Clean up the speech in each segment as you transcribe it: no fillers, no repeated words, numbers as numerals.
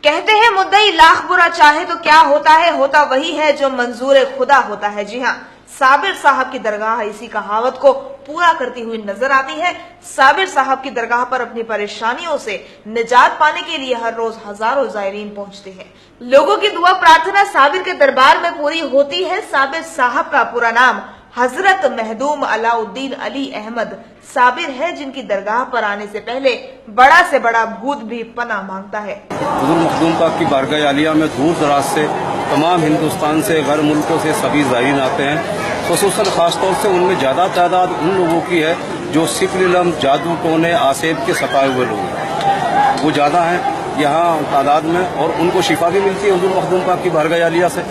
कहते हैं मुद्दई लाख बुरा चाहे तो क्या होता है, होता वही है जो मंजूर खुदा होता है। जी हाँ, साबिर साहब की दरगाह इसी कहावत को पूरा करती हुई नजर आती है। साबिर साहब की दरगाह पर अपनी परेशानियों से निजात पाने के लिए हर रोज हजारों जायरीन पहुंचते हैं। लोगों की दुआ प्रार्थना साबिर के दरबार में पूरी होती है। साबिर साहब का पूरा नाम हजरत महदूम अलाउद्दीन अली अहमद साबिर है, जिनकी दरगाह पर आने से पहले बड़ा से बड़ा भूत भी पनाह मांगता है। हुजूर मखदूम पाक की बारगाह आलिया में दूर दराज से तमाम हिंदुस्तान से गैर मुल्कों से सभी ज़ायरीन आते हैं। खुसूसन खासतौर से उनमें ज़्यादा तादाद उन लोगों की है जो सिफर जादू टोने आसेब के सताए हुए लोग हैं, वो ज़्यादा हैं यहाँ तादाद में, और उनको शिफा भी मिलती है हुजूर मखदूम पाक की बारगाह आलिया से।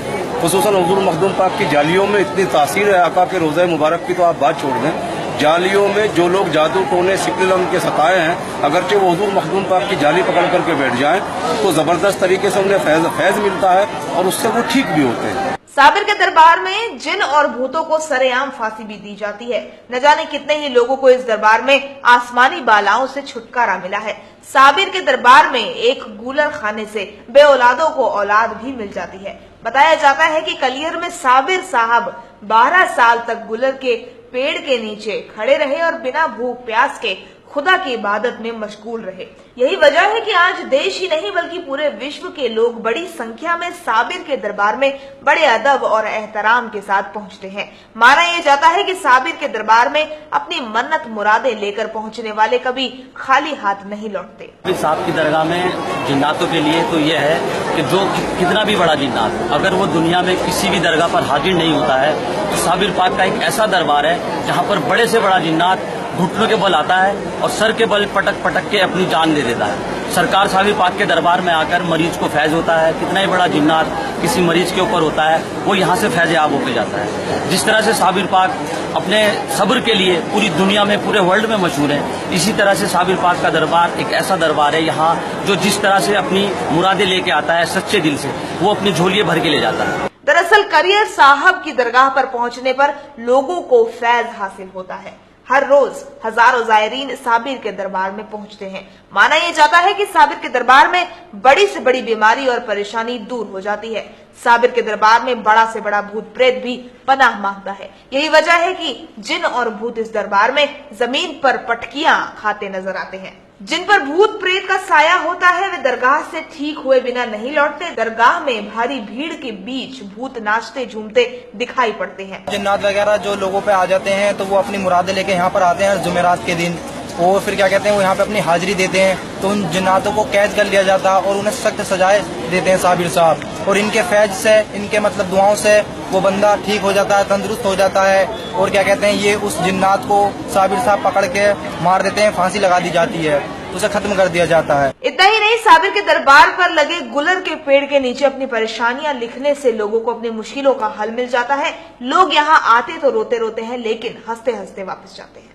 खुसूसन हुजूर मखदूम पाक की जालियों में इतनी तासीर है आका के रोज़े मुबारक की तो आप बात छोड़ दें। जालियों में जो लोग जादू टोने सिफर के सताए हैं, अगरचे वो हुजूर मखदूम पाक की जाली पकड़ करके बैठ जाएं तो जबरदस्त तरीके से उन्हें फैज मिलता है और उससे वो ठीक भी होते हैं। साबिर के दरबार में जिन और भूतों को सरेआम फांसी भी दी जाती है। न जाने कितने ही लोगों को इस दरबार में आसमानी बालाओं से छुटकारा मिला है। साबिर के दरबार में एक गूलर खाने से बे औलादों को औलाद भी मिल जाती है। बताया जाता है कि कलियर में साबिर साहब 12 साल तक गुलर के पेड़ के नीचे खड़े रहे और बिना भूख प्यास के खुदा की इबादत में मशगूल रहे। यही वजह है कि आज देश ही नहीं बल्कि पूरे विश्व के लोग बड़ी संख्या में साबिर के दरबार में बड़े अदब और एहतराम के साथ पहुंचते हैं। माना यह जाता है कि साबिर के दरबार में अपनी मन्नत मुरादें लेकर पहुंचने वाले कभी खाली हाथ नहीं लौटते। साहब की दरगाह में जिन्नातों के लिए तो यह है कि जो कितना भी बड़ा जिन्नात अगर वो दुनिया में किसी भी दरगाह पर हाजिर नहीं होता है तो साबिर पाक का एक ऐसा दरबार है जहाँ पर बड़े से बड़ा जिन्नात घुटनों के बल आता है और सर के बल पटक पटक के अपनी जान दे देता है। सरकार साबिर पाक के दरबार में आकर मरीज को फैज होता है। कितना ही बड़ा जिन्नात किसी मरीज के ऊपर होता है वो यहाँ से फैज याब होकर जाता है। जिस तरह से साबिर पाक अपने सब्र के लिए पूरी दुनिया में पूरे वर्ल्ड में मशहूर है, इसी तरह से साबिर पाक का दरबार एक ऐसा दरबार है यहाँ जो जिस तरह से अपनी मुरादें लेके आता है सच्चे दिल से, वो अपनी झोलियां भर के ले जाता है। दरअसल कलियर साहब की दरगाह पर पहुंचने पर लोगों को फैज हासिल होता है। हर रोज हजारों जायरीन साबिर के दरबार में पहुंचते हैं। माना यह जाता है कि साबिर के दरबार में बड़ी से बड़ी बीमारी और परेशानी दूर हो जाती है। साबिर के दरबार में बड़ा से बड़ा भूत प्रेत भी पनाह मांगता है। यही वजह है कि जिन और भूत इस दरबार में जमीन पर पटकियां खाते नजर आते हैं। जिन पर भूत प्रेत का साया होता है वे दरगाह से ठीक हुए बिना नहीं लौटते। दरगाह में भारी भीड़ के बीच भूत नाचते झूमते दिखाई पड़ते हैं। जिन्नात वगैरह जो लोगों पे आ जाते हैं तो वो अपनी मुरादें लेके यहाँ पर आते हैं जुमेरात के दिन, और फिर क्या कहते हैं वो यहाँ पे अपनी हाजिरी देते हैं। तो उन जिन्नातों को कैद कर लिया जाता है और उन्हें सख्त सजाएं देते हैं साबिर साहब, और इनके फैज से इनके मतलब दुआओं से वो बंदा ठीक हो जाता है, तंदुरुस्त हो जाता है। और क्या कहते हैं ये उस जिन्नात को साबिर साहब पकड़ के मार देते हैं, फांसी लगा दी जाती है, उसे खत्म कर दिया जाता है। इतना ही नहीं, साबिर के दरबार पर लगे गुलर के पेड़ के नीचे अपनी परेशानियां लिखने से लोगों को अपनी मुश्किलों का हल मिल जाता है। लोग यहाँ आते तो रोते रोते हैं लेकिन हंसते हंसते वापस जाते हैं।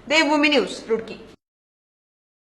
देवभूमि न्यूज रुड़की।